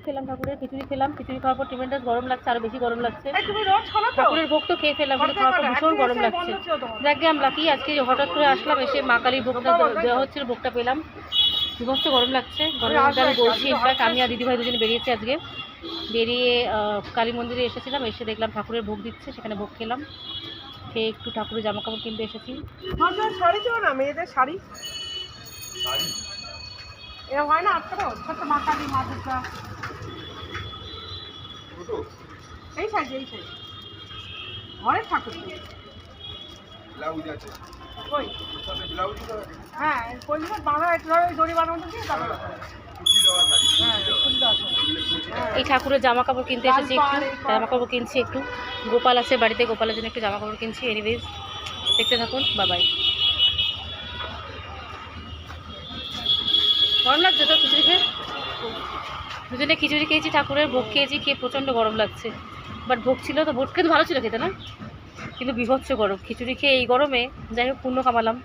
খেলাম, ঠাকুরের খিচুড়ি খেলাম। খিচুড়ি খাওয়ার পর ট্রিমেন্ডাস গরম লাগছে, আরো বেশি গরম লাগছে। ঠাকুরের ভোগ তো খেয়ে ফেললাম, কিন্তু খাওয়ার পর ভীষণ গরম লাগছে। যাকে আমি লাকি আজকে হঠাৎ করে আসলাম, এসে মা কালীর ভোগটা দেওয়া হচ্ছিল, ভোগটা পেলাম। বিভৎস গরম লাগছে। গরমের মধ্যে আমি বলছি, ইনফ্যাক্ট আমি আর দিদিভাই দুজনে বেরিয়েছি আজকে। বেরিয়ে কালী মন্দিরে এসেছিলাম, এসে দেখলাম ঠাকুরের ভোগ দিচ্ছে, সেখানে ভোগ খেলাম। খেয়ে একটু ঠাকুরের জামা কাপড় কিনতে এসেছি। শাড়ি ছিল না, মেয়েদের শাড়ি এরকম হয় না আজকাল, ছোট্ট মা কালী মা দুর্গা এই সাইজে, এই সাইজে ঘরের ঠাকুর ব্লাউজ আছে কই? সাথে ব্লাউজ তো হ্যাঁ কই বাংলা দড়ি বানানো দিয়ে তারপর কুচি দেওয়া শাড়ি হ্যাঁ ফুল আছে। এই ঠাকুরের জামা কাপড় কিনতে এসেছি, একটু জামা কাপড় কিনছি। একটু গোপাল আছে বাড়িতে, গোপালের জন্য একটু জামা কাপড় কিনছি। এনিওয়েজ দেখতে থাকুন, বাবাই। গরম লাগছে তো খিচুড়ি খেয়ে? দুজনে খিচুড়ি খেয়েছি, ঠাকুরের ভোগ খেয়েছি, খেয়ে প্রচণ্ড গরম লাগছে। বাট ভোগ ছিল তো, ভোগ কিন্তু ভালো ছিল খেতে না, কিন্তু বিভৎস গরম। খিচুড়ি খেয়ে এই গরমে যাই হোক পুণ্য কামালাম।